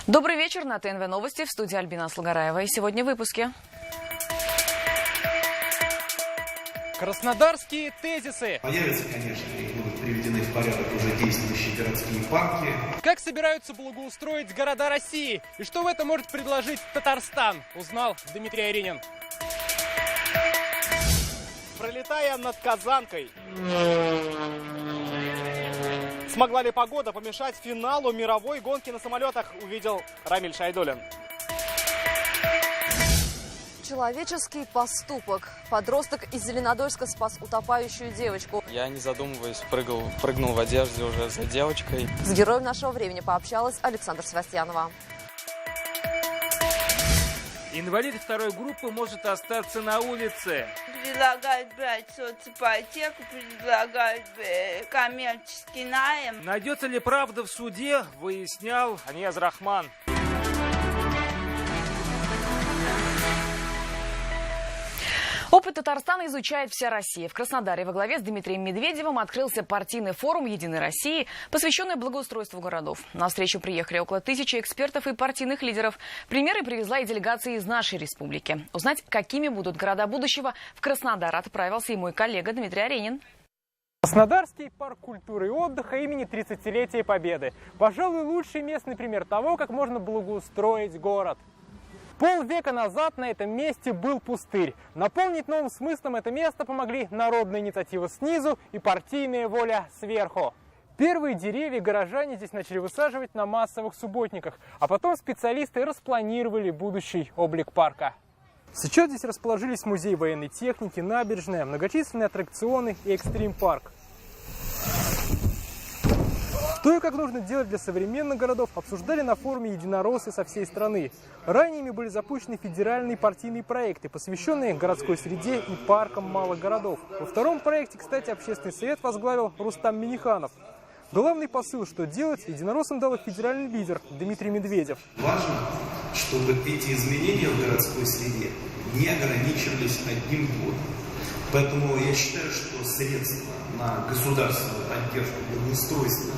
Добрый вечер, на ТНВ Новости, в студии Альбина Слугараева. И сегодня в выпуске. Краснодарские тезисы. Появятся, конечно, и будут приведены в порядок уже действующие городские парки. Как собираются благоустроить города России? И что в этом может предложить Татарстан, узнал Дмитрий Аринин. Пролетая над Казанкой. Смогла ли погода помешать финалу мировой гонки на самолетах, увидел Рамиль Шайдуллин. Человеческий поступок. Подросток из Зеленодольска спас утопающую девочку. Я, не задумываясь, прыгнул в одежде уже за девочкой. С героем нашего времени пообщалась Александра Севастьянова. Инвалид второй группы может остаться на улице. Предлагают брать соципотеку, предлагают коммерческий найм. Найдется ли правда в суде, выяснял Анияз Рахман. Опыт Татарстана изучает вся Россия. В Краснодаре во главе с Дмитрием Медведевым открылся партийный форум «Единой России», посвященный благоустройству городов. На встречу приехали около 1000 экспертов и партийных лидеров. Примеры привезла и делегация из нашей республики. Узнать, какими будут города будущего, в Краснодар отправился и мой коллега Дмитрий Аринин. Краснодарский парк культуры и отдыха имени 30-летия Победы. Пожалуй, лучший местный пример того, как можно благоустроить город. Полвека назад на этом месте был пустырь. Наполнить новым смыслом это место помогли народная инициатива снизу и партийная воля сверху. Первые деревья горожане здесь начали высаживать на массовых субботниках, а потом специалисты распланировали будущий облик парка. Сейчас здесь расположились музей военной техники, набережная, многочисленные аттракционы и экстрим-парк. Что и как нужно делать для современных городов, обсуждали на форуме единороссы со всей страны. Ранее ими были запущены федеральные партийные проекты, посвященные городской среде и паркам малых городов. Во втором проекте, кстати, общественный совет возглавил Рустам Минниханов. Главный посыл, что делать, единороссам дал федеральный лидер Дмитрий Медведев. Важно, чтобы эти изменения в городской среде не ограничивались одним годом. Поэтому я считаю, что средства на государственную поддержку благоустройства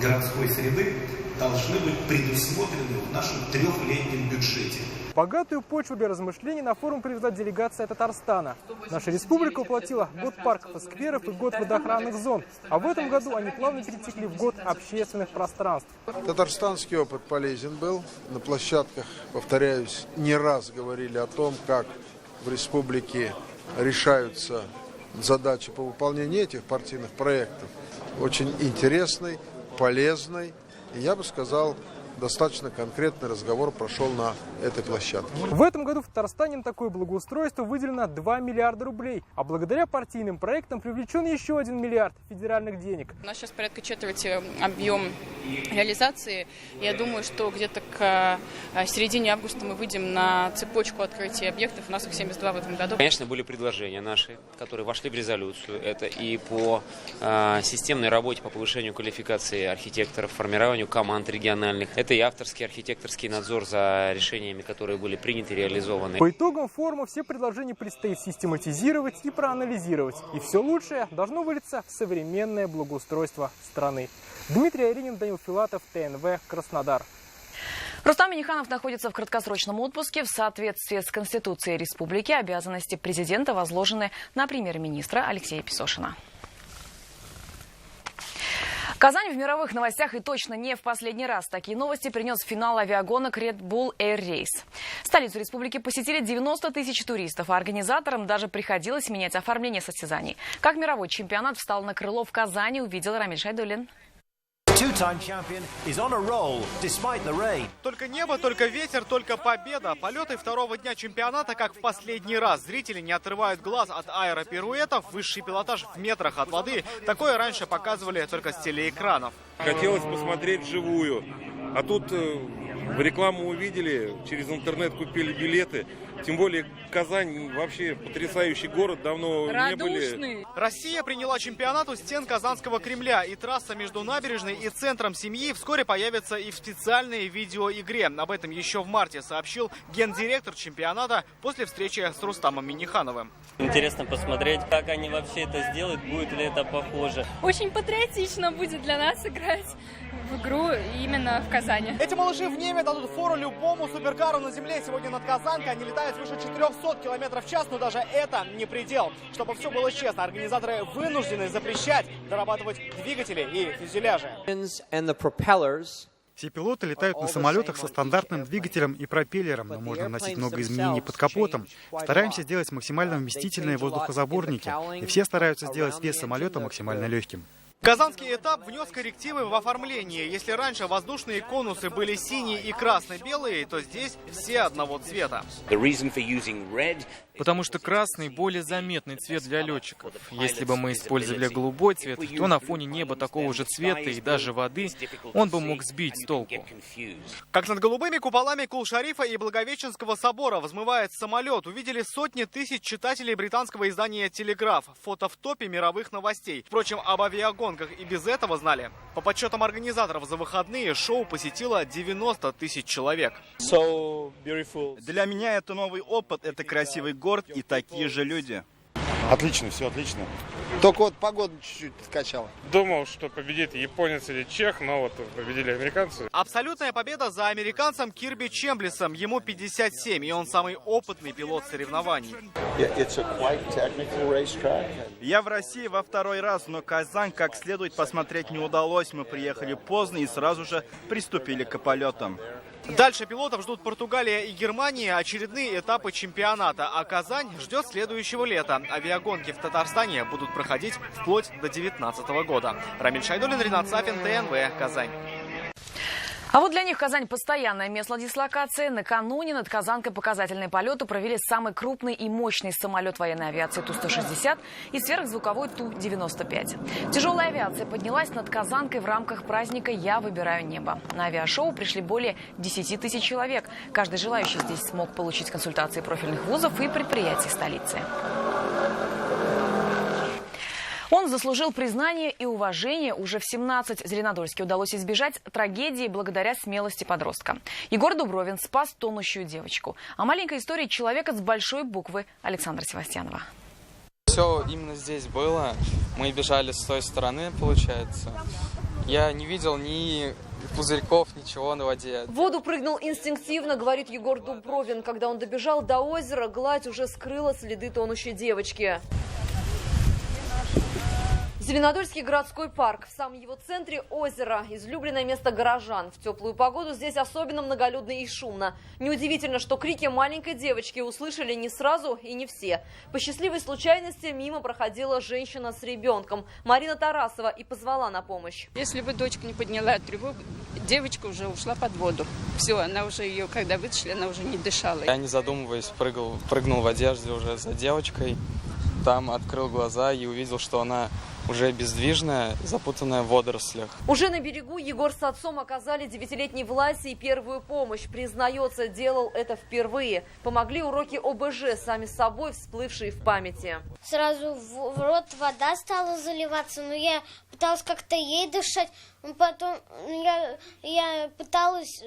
городской среды должны быть предусмотрены в нашем трехлетнем бюджете. Богатую почву для размышлений на форум привезла делегация Татарстана. Наша республика уплатила год парков и скверов и год водоохранных зон. А в этом году они плавно перетекли в год общественных пространств. Татарстанский опыт полезен был. На площадках, повторяюсь, не раз говорили о том, как в республике решаются задачи по выполнению этих партийных проектов. Очень интересный, полезный, и я бы сказал, достаточно конкретный разговор прошел на этой площадке. В этом году в Татарстане на такое благоустройство выделено 2 миллиарда рублей, а благодаря партийным проектам привлечен еще 1 миллиард федеральных денег. У нас сейчас порядка четверти объем реализации. Я думаю, что где-то к середине августа мы выйдем на цепочку открытия объектов. У нас их 72 в этом году. Конечно, были предложения наши, которые вошли в резолюцию. Это и по системной работе по повышению квалификации архитекторов, формированию команд региональных. Это и авторский архитекторский надзор за решениями, которые были приняты и реализованы. По итогам форума все предложения предстоит систематизировать и проанализировать. И все лучшее должно вылиться в современное благоустройство страны. Дмитрий Аринин, Данил Филатов, ТНВ, Краснодар. Рустам Минниханов находится в краткосрочном отпуске. В соответствии с Конституцией Республики обязанности президента возложены на премьер-министра Алексея Песошина. Казань в мировых новостях и точно не в последний раз. Такие новости принес финал авиагонок Red Bull Air Race. Столицу республики посетили 90 тысяч туристов, а организаторам даже приходилось менять оформление состязаний. Как мировой чемпионат встал на крыло в Казани, увидел Рамиль Шайдуллин. Только небо, только ветер, только победа. Полеты второго дня чемпионата, как в последний раз. Зрители не отрывают глаз от аэропируэтов. Высший пилотаж в метрах от воды. Такое раньше показывали только с телеэкранов. Хотелось посмотреть вживую. А тут в рекламу увидели, через интернет купили билеты. Тем более Казань вообще потрясающий город, давно не были. Россия приняла чемпионат у стен Казанского Кремля, и трасса между набережной и центром семьи вскоре появится и в специальной видеоигре. Об этом еще в марте сообщил гендиректор чемпионата после встречи с Рустамом Миннихановым. Интересно посмотреть, как они вообще это сделают, будет ли это похоже. Очень патриотично будет для нас играть в игру именно в Казани. Эти малыши в небе дадут фору любому суперкару на земле. Сегодня над Казанкой они летают свыше 400 км в час, но даже это не предел. Чтобы все было честно, организаторы вынуждены запрещать дорабатывать двигатели и фюзеляжи. Все пилоты летают на самолетах со стандартным двигателем и пропеллером, но можно вносить много изменений под капотом. Стараемся сделать максимально вместительные воздухозаборники, и все стараются сделать вес самолета максимально легким. Казанский этап внес коррективы в оформлении. Если раньше воздушные конусы были синие и красно-белые, то здесь все одного цвета. Потому что красный более заметный цвет для летчиков. Если бы мы использовали голубой цвет, то на фоне неба такого же цвета и даже воды он бы мог сбить с толку. Как над голубыми куполами Кул-Шарифа и Благовещенского собора взмывает самолет, увидели сотни тысяч читателей британского издания «Телеграф». Фото в топе мировых новостей. Впрочем, об авиагонках и без этого знали. По подсчетам организаторов, за выходные шоу посетило 90 тысяч человек. Для меня это новый опыт, это красивый город и такие же люди. Отлично, все отлично. Только вот погода чуть-чуть подкачала. Думал, что победит японец или чех, но вот победили американцы. Абсолютная победа за американцем Кирби Чемблисом. Ему 57, и он самый опытный пилот соревнований. Я в России во второй раз, но Казань как следует посмотреть не удалось. Мы приехали поздно и сразу же приступили к полетам. Дальше пилотов ждут Португалия и Германия, очередные этапы чемпионата, а Казань ждет следующего лета. Авиагонки в Татарстане будут проходить вплоть до 2019 года. Рамиль Шайдуллин, Ринат Сафин, ТНВ, Казань. А вот для них Казань – постоянное место дислокации. Накануне над Казанкой показательные полеты провели самый крупный и мощный самолет военной авиации Ту-160 и сверхзвуковой Ту-95. Тяжелая авиация поднялась над Казанкой в рамках праздника «Я выбираю небо». На авиашоу пришли более 10 тысяч человек. Каждый желающий здесь смог получить консультации профильных вузов и предприятий столицы. Он заслужил признание и уважение. Уже в 17 Зеленодольске удалось избежать трагедии благодаря смелости подростка. Егор Дубровин спас тонущую девочку. О маленькой истории человека с большой буквы Александра Севастьянова. Все именно здесь было. Мы бежали с той стороны, получается. Я не видел ни пузырьков, ничего на воде. В воду прыгнул инстинктивно, говорит Егор Дубровин. Когда он добежал до озера, гладь уже скрыла следы тонущей девочки. Зеленодольский городской парк. В самом его центре озеро. Излюбленное место горожан. В теплую погоду здесь особенно многолюдно и шумно. Неудивительно, что крики маленькой девочки услышали не сразу и не все. По счастливой случайности мимо проходила женщина с ребенком, Марина Тарасова, и позвала на помощь. Если бы дочка не подняла тревогу, девочка уже ушла под воду. Все, она уже ее, когда вытащили, она уже не дышала. Я, не задумываясь, прыгнул в одежде уже за девочкой. Там открыл глаза и увидел, что она уже бездвижная, запутанная в водорослях. Уже на берегу Егор с отцом оказали 9-летней Власе первую помощь. Признается, делал это впервые. Помогли уроки ОБЖ, сами собой всплывшие в памяти. Сразу в рот вода стала заливаться, но я пыталась как-то ей дышать. Потом я пыталась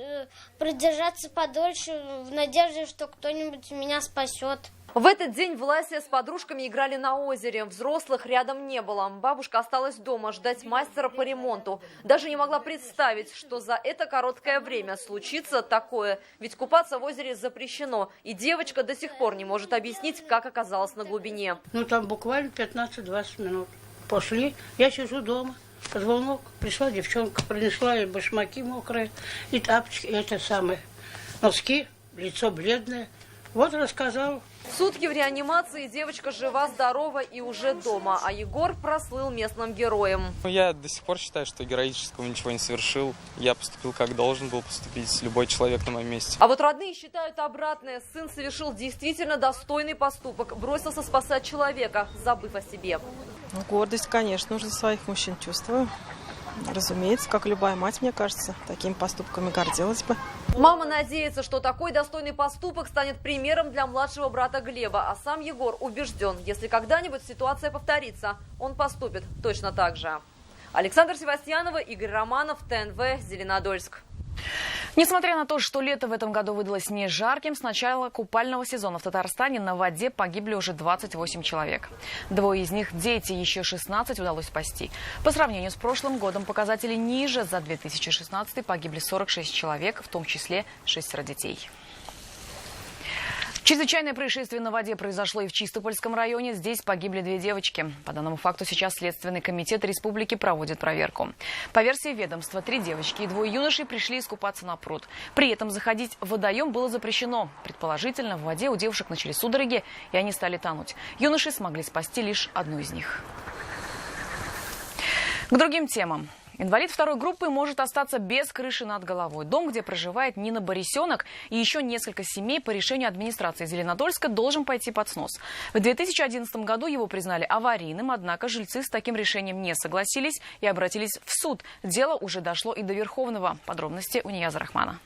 продержаться подольше в надежде, что кто-нибудь меня спасет. В этот день Власия с подружками играли на озере. Взрослых рядом не было. Бабушка осталась дома ждать мастера по ремонту. Даже не могла представить, что за это короткое время случится такое. Ведь купаться в озере запрещено. И девочка до сих пор не может объяснить, как оказалась на глубине. Там буквально 15-20 минут. Пошли. Я сижу дома. Под звонок пришла девчонка, принесла ей башмаки мокрые и тапочки, это самое, носки, лицо бледное. Вот рассказал. Сутки в реанимации, девочка жива-здорова и уже дома, а Егор прослыл местным героем. Я до сих пор считаю, что героического ничего не совершил. Я поступил, как должен был поступить любой человек на моем месте. А вот родные считают обратное. Сын совершил действительно достойный поступок. Бросился спасать человека, забыв о себе. Гордость, конечно, уже за своих мужчин чувствую. Разумеется, как любая мать, мне кажется, такими поступками гордилась бы. Мама надеется, что такой достойный поступок станет примером для младшего брата Глеба. А сам Егор убежден, если когда-нибудь ситуация повторится, он поступит точно так же. Александра Севастьянова, Игорь Романов, ТНВ, Зеленодольск. Несмотря на то, что лето в этом году выдалось не жарким, с начала купального сезона в Татарстане на воде погибли уже 28 человек. 2 из них дети, еще 16 удалось спасти. По сравнению с прошлым годом показатели ниже. За 2016 погибли 46 человек, в том числе 6 детей. Чрезвычайное происшествие на воде произошло и в Чистопольском районе. Здесь погибли 2 девочки. По данному факту сейчас Следственный комитет республики проводит проверку. По версии ведомства, 3 девочки и 2 юношей пришли искупаться на пруд. При этом заходить в водоем было запрещено. Предположительно, в воде у девушек начались судороги, и они стали тонуть. Юноши смогли спасти лишь одну из них. К другим темам. Инвалид 2-й группы может остаться без крыши над головой. Дом, где проживает Нина Борисенок и еще несколько семей, по решению администрации Зеленодольска должен пойти под снос. В 2011 году его признали аварийным, однако жильцы с таким решением не согласились и обратились в суд. Дело уже дошло и до Верховного. Подробности у Нияза Рахмана.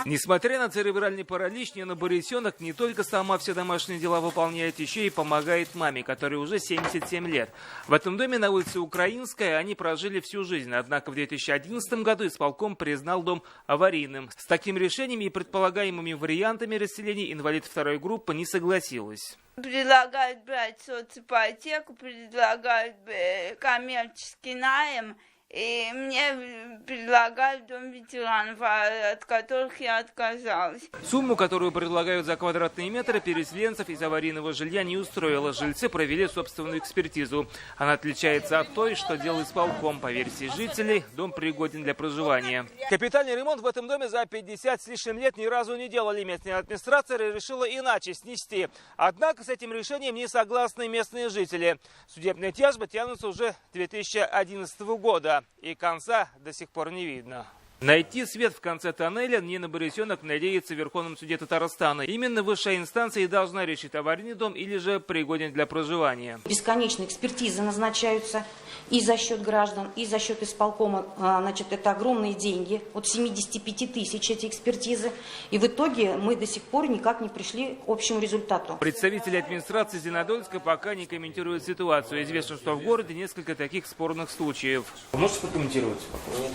Несмотря на церебральный паралич, Нина Борисенок не только сама все домашние дела выполняет, еще и помогает маме, которой уже 77 лет. В этом доме на улице Украинская они прожили всю жизнь. Однако в 2011 году исполком признал дом аварийным. С таким решением и предполагаемыми вариантами расселения инвалид 2-й группы не согласилась. Предлагают брать соципотеку, предлагают коммерческий найм. И мне предлагают дом ветеранов, от которых я отказалась. Сумму, которую предлагают за квадратные метры, переселенцев из аварийного жилья не устроила. Жильцы провели собственную экспертизу. Она отличается от той, что делал исполком. По версии жителей, дом пригоден для проживания. Капитальный ремонт в этом доме за 50 с лишним лет ни разу не делали. Местная администрация решила иначе снести. Однако с этим решением не согласны местные жители. Судебные тяжбы тянутся уже 2011 года. И конца до сих пор не видно. Найти свет в конце тоннеля Нина Борисенок надеется в Верховном суде Татарстана. Именно высшая инстанция и должна решить, аварийный дом или же пригоден для проживания. Бесконечные экспертизы назначаются и за счет граждан, и за счет исполкома. Значит, это огромные деньги, от 75 тысяч эти экспертизы. И в итоге мы до сих пор никак не пришли к общему результату. Представители администрации Зеленодольска пока не комментируют ситуацию. Известно, что в городе несколько таких спорных случаев. Вы можете прокомментировать? Нет.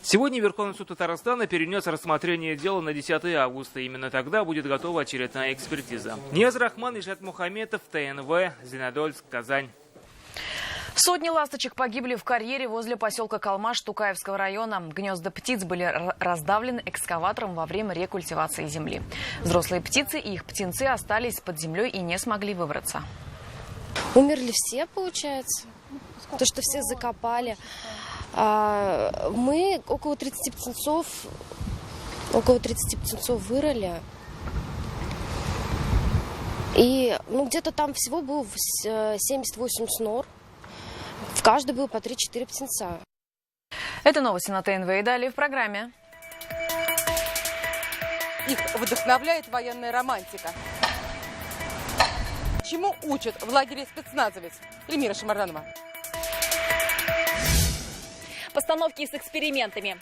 Сегодня Верховный суд Татарстана перенес рассмотрение дела на 10 августа. Именно тогда будет готова очередная экспертиза. Нияз Рахман, Ишат Мухаметов, ТНВ, Зеленодольск, Казань. Сотни ласточек погибли в карьере возле поселка Калмаш Тукаевского района. Гнезда птиц были раздавлены экскаватором во время рекультивации земли. Взрослые птицы и их птенцы остались под землей и не смогли выбраться. Умерли все, получается. То, что всех закопали. Мы около 30 птенцов вырыли. И где-то там всего было 78 снор. В каждой было по 3-4 птенца. Это новости на ТНВ и далее в программе. Их вдохновляет военная романтика. Чему учат в лагере спецназовец? Эльмира Шамарданова. Постановки с экспериментами.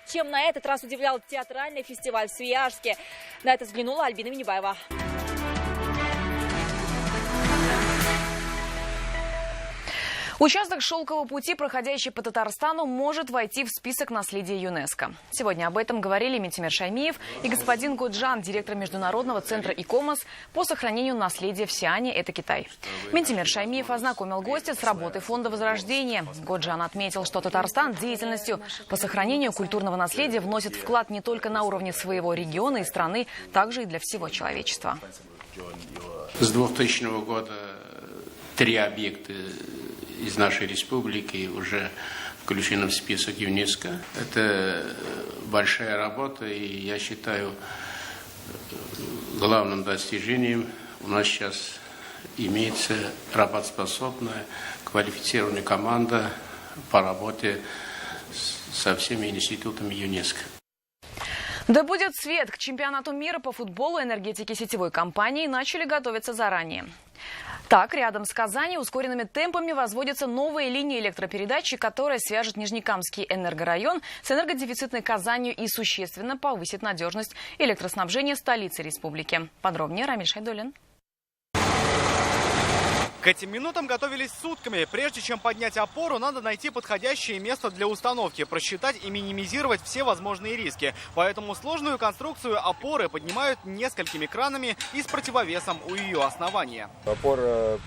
Чем на этот раз удивлял театральный фестиваль в Свияжске? На это взглянула Альбина Минибаева. Участок Шелкового пути, проходящий по Татарстану, может войти в список наследия ЮНЕСКо. Сегодня об этом говорили Ментимир Шаймиев и господин Годжан, директор Международного центра ИКОМОС по сохранению наследия в Сиане, это Китай. Ментимир Шаймиев ознакомил гостя с работой Фонда Возрождения. Годжан отметил, что Татарстан деятельностью по сохранению культурного наследия вносит вклад не только на уровне своего региона и страны, также и для всего человечества. С 2000 года 3 объекта из нашей республики уже включены в список ЮНЕСКО. Это большая работа, и я считаю, главным достижением у нас сейчас имеется работоспособная, квалифицированная команда по работе со всеми институтами ЮНЕСКО. Да будет свет! К чемпионату мира по футболу энергетики сетевой компании начали готовиться заранее. Так, рядом с Казанью ускоренными темпами возводятся новые линии электропередачи, которые свяжут Нижнекамский энергорайон с энергодефицитной Казанью и существенно повысит надежность электроснабжения столицы республики. Подробнее Рамиль Шайдуллин. К этим минутам готовились сутками. Прежде чем поднять опору, надо найти подходящее место для установки, просчитать и минимизировать все возможные риски. Поэтому сложную конструкцию опоры поднимают несколькими кранами и с противовесом у ее основания. Опора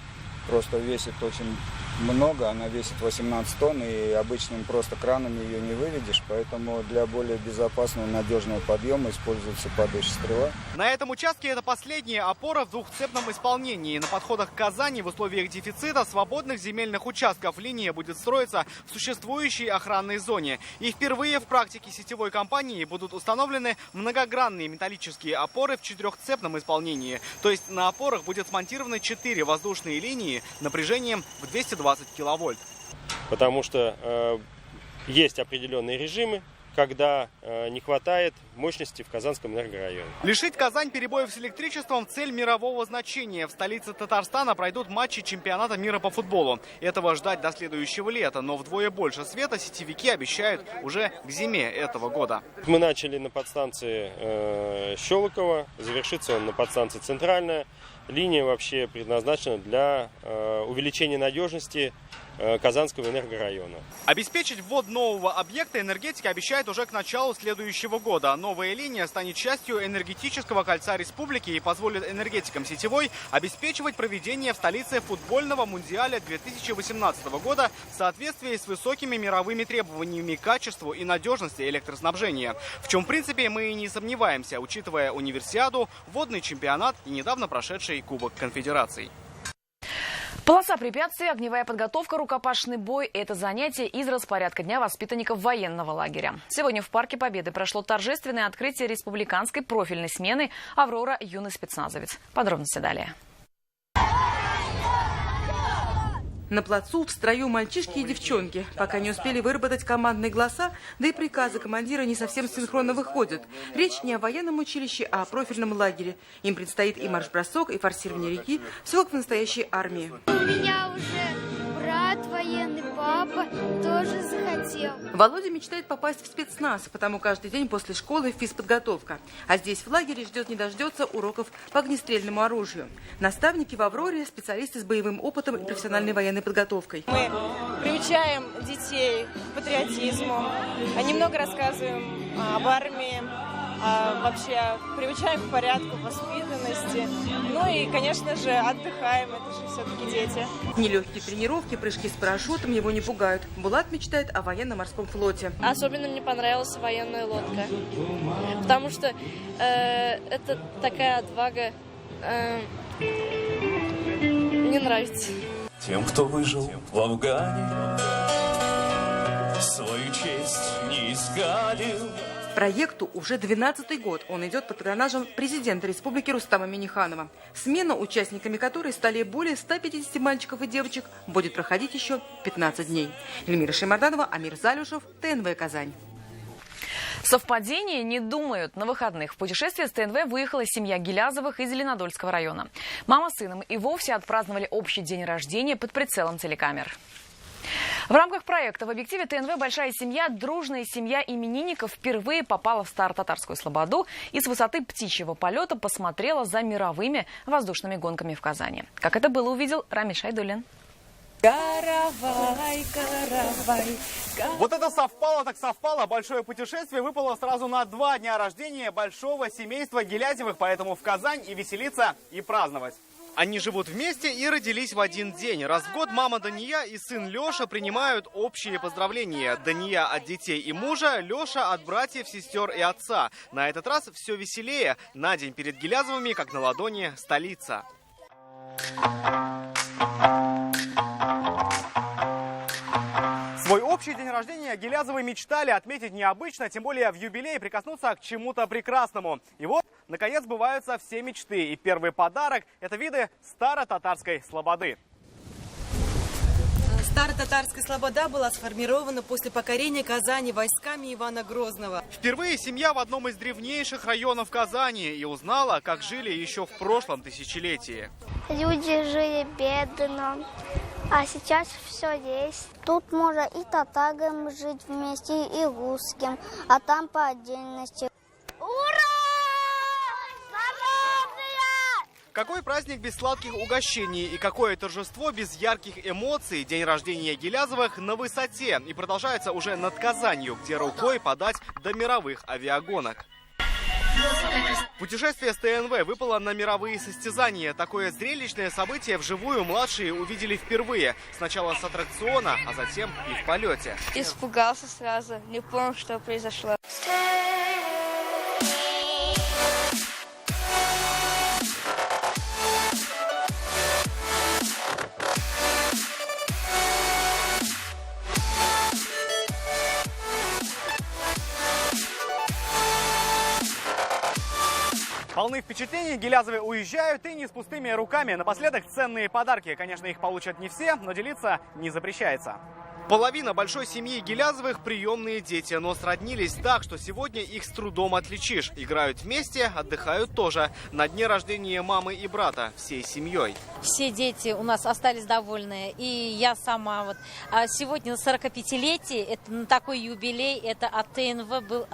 просто весит очень много, она весит 18 тонн, и обычным просто краном ее не выведешь, поэтому для более безопасного, надежного подъема используется падающая стрела. На этом участке это последняя опора в двухцепном исполнении. На подходах к Казани в условиях дефицита свободных земельных участков линия будет строиться в существующей охранной зоне. И впервые в практике сетевой компании будут установлены многогранные металлические опоры в четырехцепном исполнении. То есть на опорах будет смонтированы 4 воздушные линии напряжением в 220 киловольт. Потому что есть определенные режимы, когда не хватает мощности в Казанском энергорайоне. Лишить Казань перебоев с электричеством – цель мирового значения. В столице Татарстана пройдут матчи чемпионата мира по футболу. Этого ждать до следующего лета, но вдвое больше света сетевики обещают уже к зиме этого года. Мы начали на подстанции Щелокова, завершится он на подстанции Центральная. Линия вообще предназначена для увеличения надежности Казанского энергорайона. Обеспечить ввод нового объекта энергетики обещает уже к началу следующего года. Новая линия станет частью энергетического кольца республики и позволит энергетикам сетевой обеспечивать проведение в столице футбольного мундиаля 2018 года в соответствии с высокими мировыми требованиями к качеству и надежности электроснабжения. В чем, в принципе, мы и не сомневаемся, учитывая универсиаду, водный чемпионат и недавно прошедший Кубок Конфедераций. Полоса препятствий, огневая подготовка, рукопашный бой – это занятие из распорядка дня воспитанников военного лагеря. Сегодня в Парке Победы прошло торжественное открытие республиканской профильной смены «Аврора. Юный спецназовец». Подробности далее. На плацу в строю мальчишки и девчонки. Пока не успели выработать командные голоса, да и приказы командира не совсем синхронно выходят. Речь не о военном училище, а о профильном лагере. Им предстоит и марш-бросок, и форсирование реки. Все как в настоящей армии. У меня уже брат военный, папа тоже захотел. Володя мечтает попасть в спецназ, потому каждый день после школы физподготовка. А здесь в лагере ждет не дождется уроков по огнестрельному оружию. Наставники в «Авроре» – специалисты с боевым опытом и профессиональной военной подготовкой. Мы приучаем детей к патриотизму, немного рассказываем об армии, вообще приучаем к порядку, воспитанности. Ну и, конечно же, отдыхаем, это же все-таки дети. Нелегкие тренировки, прыжки с парашютом его не пугают. Булат мечтает о военно-морском флоте. Особенно мне понравилась военная лодка, потому что это такая отвага, мне нравится. Тем, кто выжил в Афгане, свою честь не изгалил. Проекту уже 12-й год. Он идет под патронажем президента республики Рустама Минниханова. Смена, участниками которой стали более 150 мальчиков и девочек, будет проходить еще 15 дней. Эльмира Шаймарданова, Амир Залюшев, ТНВ «Казань». Совпадение не думают. На выходных в путешествие с ТНВ выехала семья Гилязовых из Зеленодольского района. Мама с сыном и вовсе отпраздновали общий день рождения под прицелом телекамер. В рамках проекта в объективе ТНВ «Большая семья» дружная семья именинников впервые попала в Старо-Татарскую слободу и с высоты птичьего полета посмотрела за мировыми воздушными гонками в Казани. Как это было, увидел Рамиль Шайдуллин. Каравай, каравай. Вот это совпало, так совпало. Большое путешествие выпало сразу на 2 дня рождения большого семейства Гилязевых, поэтому в Казань и веселиться, и праздновать. Они живут вместе и родились в один день. Раз в год мама Дания и сын Леша принимают общие поздравления. Дания от детей и мужа, Леша от братьев, сестер и отца. На этот раз все веселее. На день перед Гилязовыми, как на ладони, столица. Свой общий день рождения Гилязовы мечтали отметить необычно, тем более в юбилей прикоснуться к чему-то прекрасному. И вот, наконец, сбываются все мечты. И первый подарок – это виды Старо-Татарской слободы. Старо-Татарская слобода была сформирована после покорения Казани войсками Ивана Грозного. Впервые семья в одном из древнейших районов Казани и узнала, как жили еще в прошлом тысячелетии. люди жили бедно, а сейчас все есть. Тут можно и татарам жить вместе, и русским, а там по отдельности. Какой праздник без сладких угощений и какое торжество без ярких эмоций. День рождения Гилязовых на высоте и продолжается уже над Казанью, где рукой подать до мировых авиагонок. Путешествие с ТНВ выпало на мировые состязания. Такое зрелищное событие вживую младшие увидели впервые. Сначала с аттракциона, а затем и в полете. Испугался сразу, не понял, что произошло. Полны впечатлений, Гилязовы уезжают и не с пустыми руками. Напоследок ценные подарки. Конечно, их получат не все, но делиться не запрещается. Половина большой семьи Гилязовых – приемные дети, но сроднились так, что сегодня их с трудом отличишь. Играют вместе, отдыхают тоже. На дне рождения мамы и брата, всей семьей. Все дети у нас остались довольны, и я сама. Вот. А сегодня 45-летие, это такой юбилей, это от ТНВ был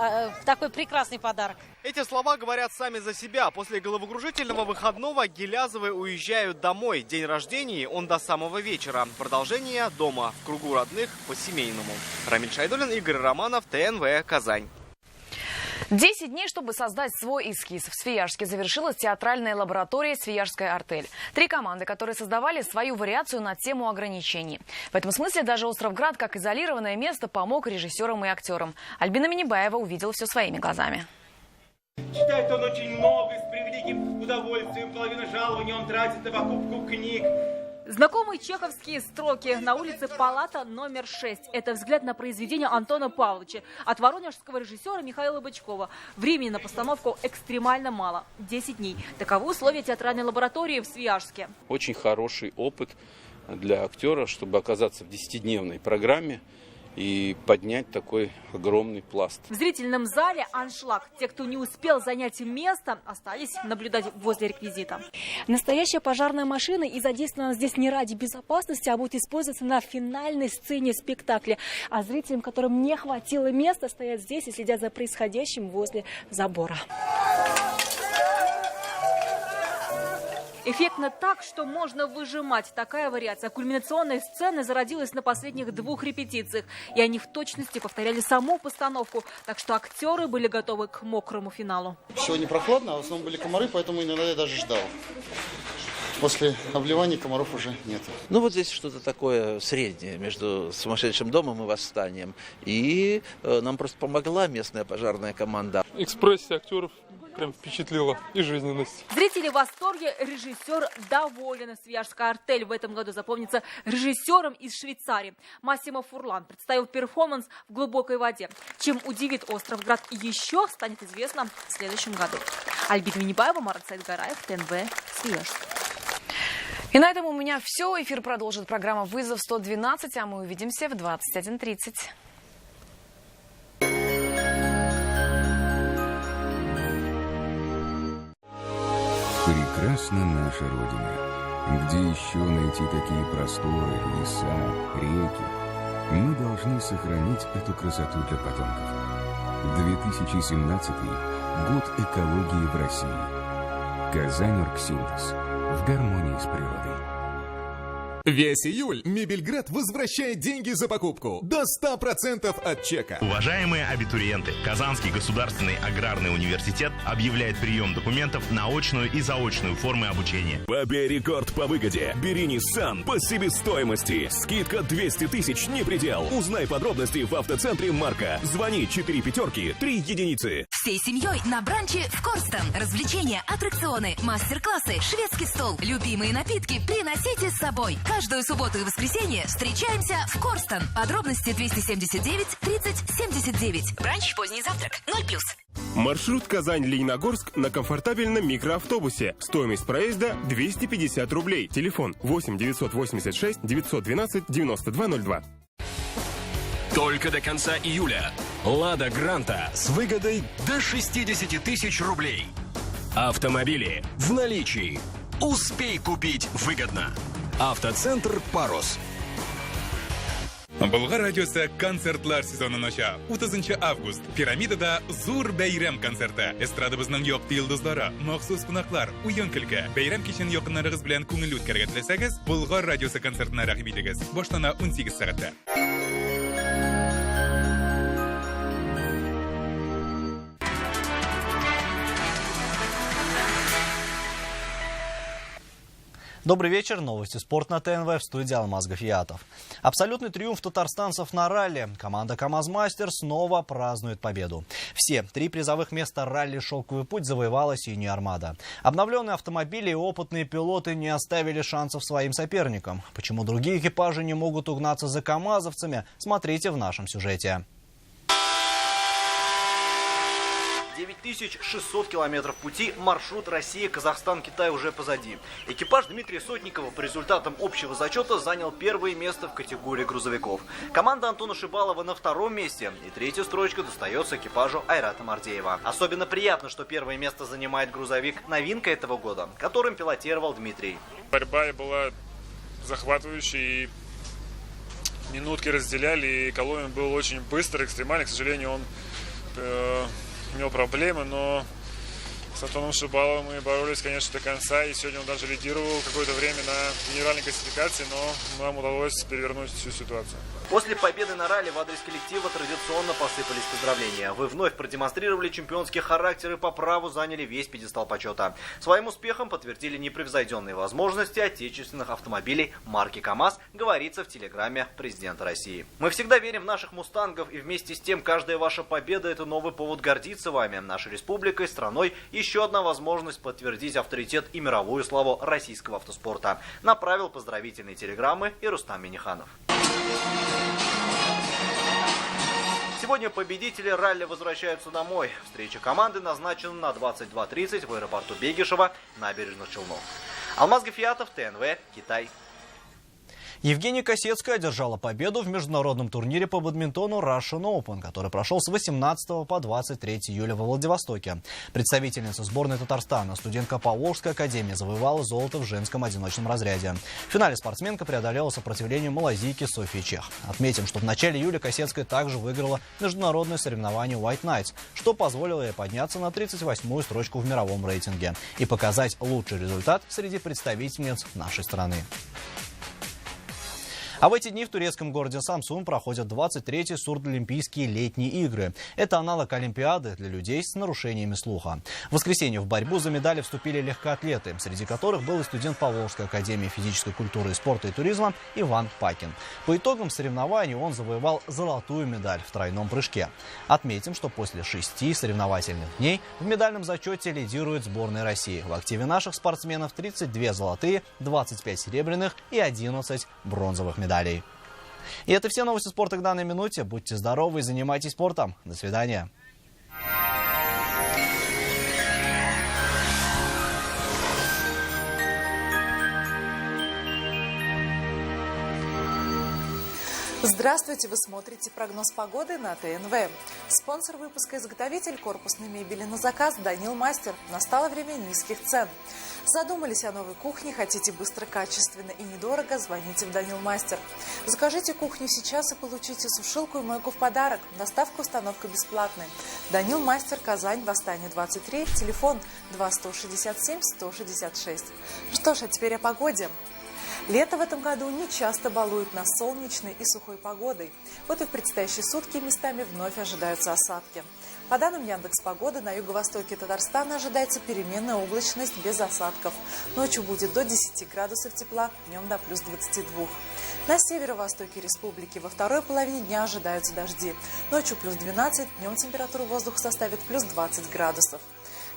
такой прекрасный подарок. Эти слова говорят сами за себя. После головокружительного выходного Гилязовы уезжают домой. День рождения он до самого вечера. Продолжение дома, в кругу родных, по-семейному. Рамиль Шайдуллин, Игорь Романов, ТНВ, Казань. 10 дней, чтобы создать свой эскиз. В Свияжске завершилась театральная лаборатория «Свияжская артель». 3 команды, которые создавали свою вариацию на тему ограничений. В этом смысле даже Островград, как изолированное место, помог режиссерам и актерам. Альбина Минибаева увидела все своими глазами. Читает он очень много, с превеликим удовольствием. Половину жалования он тратит на покупку книг. Знакомые чеховские строки на улице Палата номер 6. Это взгляд на произведение Антона Павловича от воронежского режиссера Михаила Бычкова. Времени на постановку экстремально мало – 10 дней. Таковы условия театральной лаборатории в Свияжске. Очень хороший опыт для актера, чтобы оказаться в 10-дневной программе и поднять такой огромный пласт. В зрительном зале аншлаг. Те, кто не успел занять место, остались наблюдать возле реквизита. Настоящая пожарная машина, и задействована здесь не ради безопасности, а будет использоваться на финальной сцене спектакля. А зрителям, которым не хватило места, стоят здесь и следят за происходящим возле забора. Эффектно так, что можно выжимать. Такая вариация кульминационной сцены зародилась на последних 2 репетициях. И они в точности повторяли саму постановку. Так что актеры были готовы к мокрому финалу. Сегодня прохладно, а в основном были комары, поэтому иногда я даже ждал. После обливания комаров уже нет. Ну вот здесь что-то такое среднее между «Сумасшедшим домом» и «Восстанием». И нам просто помогла местная пожарная команда. Экспрессия актеров прям впечатлила и жизненность. Зрители в восторге, режиссер доволен. Свияжская артель в этом году запомнится режиссером из Швейцарии. Массимо Фурлан представил перформанс в глубокой воде. Чем удивит Островград еще, станет известно в следующем году. Альбина Минибаева, Марат Саидгараев, ТНВ, Свияжск. И на этом у меня все. Эфир продолжит программа «Вызов 112», а мы увидимся в 21:30. Прекрасна наша Родина. Где еще найти такие просторы, леса, реки? Мы должны сохранить эту красоту для потомков. 2017 год экологии в России. Казань-Оргсинтез. В гармонии с природой. Весь июль Мебельград возвращает деньги за покупку до 100% от чека. Уважаемые абитуриенты, Казанский государственный аграрный университет объявляет прием документов на очную и заочную формы обучения. Побей рекорд по выгоде. Бери Nissan по себестоимости. Скидка 200 тысяч не предел. Узнай подробности в автоцентре Марка. Звони 4 пятерки 3 единицы. Всей семьей на бранче в Корстон. Развлечения, аттракционы, мастер-классы, шведский стол. Любимые напитки приносите с собой. Каждую субботу и воскресенье встречаемся в Корстон. Подробности 279 30 79. Бранч, поздний завтрак, 0+. Маршрут Казань-Лениногорск на комфортабельном микроавтобусе. Стоимость проезда 250 рублей. Телефон 8 986 912 9202. Только до конца июля. Лада Гранта с выгодой до 60 тысяч рублей. Автомобили в наличии. Успей купить выгодно. Автоцентр «Парус». Болгар радиосы концертлар сезонын ача. 30 август пирамидада зур бәйрәм концерты. Эстрадыбызның якты йолдызлары, махсус кунаклар, уен көлке. Бәйрәм кичен якыннарыгыз белән күңел үткәргә теләсәгез, Болгар радиосы концертына рәхим итегез. Баштана 18 сәгатьтә. Добрый вечер. Новости спорт на ТНВ, в студии Алмаз Гафиятов. Абсолютный триумф татарстанцев на ралли. Команда КамАЗ-Мастер снова празднует победу. Все 3 призовых места ралли «Шелковый путь» завоевала «Синяя армада». Обновленные автомобили и опытные пилоты не оставили шансов своим соперникам. Почему другие экипажи не могут угнаться за камазовцами, смотрите в нашем сюжете. 9600 километров пути, маршрут Россия, Казахстан, Китай уже позади. Экипаж Дмитрия Сотникова по результатам общего зачета занял 1-е место в категории грузовиков. Команда Антона Шибалова на 2-м месте. И 3-я строчка достается экипажу Айрата Мардеева. Особенно приятно, что 1-е место занимает грузовик новинка этого года, которым пилотировал Дмитрий. Борьба была захватывающей, и минутки разделяли, и Коломин был очень быстро, экстремальный. К сожалению, он имел проблемы, но с Антоном Шибаловым мы боролись, конечно, до конца, и сегодня он даже лидировал какое-то время на генеральной классификации, но нам удалось перевернуть всю ситуацию. После победы на ралли в адрес коллектива традиционно посыпались поздравления. Вы вновь продемонстрировали чемпионский характер и по праву заняли весь пьедестал почета. Своим успехом подтвердили непревзойденные возможности отечественных автомобилей марки КамАЗ, говорится в телеграмме президента России. Мы всегда верим в наших мустангов, и вместе с тем каждая ваша победа – это новый повод гордиться вами, нашей республикой, страной. Еще одна возможность подтвердить авторитет и мировую славу российского автоспорта. Направил поздравительные телеграммы и Рустам Миниханов. Сегодня победители ралли возвращаются домой. Встреча команды назначена на 22:30 в аэропорту Бегишева, набережных Челнов. Алмаз Гафиятов, ТНВ, Китай. Евгения Косецкая одержала победу в международном турнире по бадминтону Russian Open, который прошел с 18 по 23 июля во Владивостоке. Представительница сборной Татарстана, студентка Поволжской академии, завоевала золото в женском одиночном разряде. В финале спортсменка преодолела сопротивление малазийки Софии Чех. Отметим, что в начале июля Косецкая также выиграла международное соревнование White Knights, что позволило ей подняться на 38-ю строчку в мировом рейтинге и показать лучший результат среди представительниц нашей страны. А в эти дни в турецком городе Самсун проходят 23-й сурдолимпийские летние игры. Это аналог Олимпиады для людей с нарушениями слуха. В воскресенье в борьбу за медали вступили легкоатлеты, среди которых был и студент Поволжской академии физической культуры, спорта и туризма Иван Пакин. По итогам соревнований он завоевал золотую медаль в тройном прыжке. Отметим, что после 6 соревновательных дней в медальном зачете лидирует сборная России. В активе наших спортсменов 32 золотые, 25 серебряных и 11 бронзовых медалей. И это все новости спорта к данной минуте. Будьте здоровы и занимайтесь спортом. До свидания. Здравствуйте! Вы смотрите прогноз погоды на ТНВ. Спонсор выпуска — изготовитель корпусной мебели на заказ Данил Мастер. Настало время низких цен. Задумались о новой кухне, хотите быстро, качественно и недорого? Звоните в Данил Мастер. Закажите кухню сейчас и получите сушилку и мойку в подарок. Доставка, установка бесплатная. Данил Мастер, Казань, Восстание 23, телефон 2-167-166. Что ж, а теперь о погоде. Лето в этом году не часто балует нас солнечной и сухой погодой. Вот и в предстоящие сутки местами вновь ожидаются осадки. По данным Яндекс.Погоды, на юго-востоке Татарстана ожидается переменная облачность без осадков. Ночью будет до 10 градусов тепла, днем до плюс 22. На северо-востоке республики во второй половине дня ожидаются дожди. Ночью плюс 12, днем температура воздуха составит плюс 20 градусов.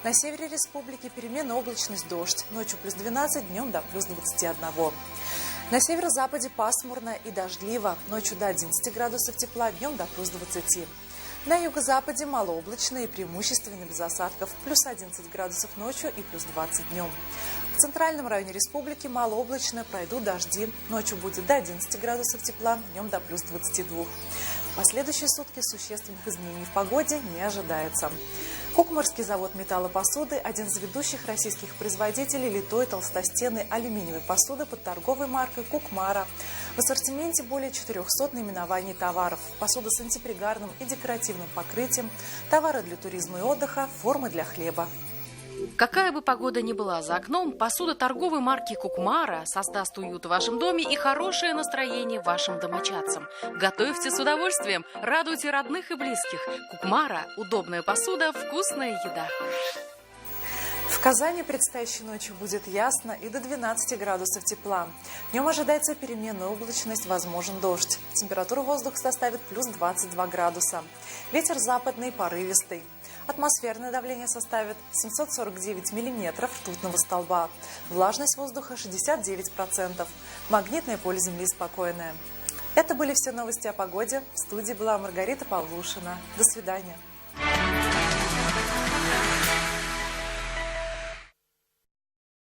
На севере республики переменная облачность, дождь. Ночью плюс 12, днем до плюс 21. На северо-западе пасмурно и дождливо. Ночью до 11 градусов тепла, днем до плюс 20. На юго-западе малооблачно и преимущественно без осадков. Плюс 11 градусов ночью и плюс 20 днем. В центральном районе республики малооблачно, пройдут дожди. Ночью будет до 11 градусов тепла, днем до плюс 22. В последующие сутки существенных изменений в погоде не ожидается. Кукмарский завод металлопосуды – один из ведущих российских производителей литой толстостенной алюминиевой посуды под торговой маркой «Кукмара». В ассортименте более 400 наименований товаров, посуда с антипригарным и декоративным покрытием, товары для туризма и отдыха, формы для хлеба. Какая бы погода ни была за окном, посуда торговой марки «Кукмара» создаст уют в вашем доме и хорошее настроение вашим домочадцам. Готовьте с удовольствием, радуйте родных и близких. «Кукмара» – удобная посуда, вкусная еда. В Казани предстоящей ночью будет ясно и до 12 градусов тепла. Днем ожидается переменная облачность, возможен дождь. Температура воздуха составит плюс 22 градуса. Ветер западный, порывистый. Атмосферное давление составит 749 миллиметров ртутного столба. Влажность воздуха 69%. Магнитное поле Земли спокойное. Это были все новости о погоде. В студии была Маргарита Павлушина. До свидания.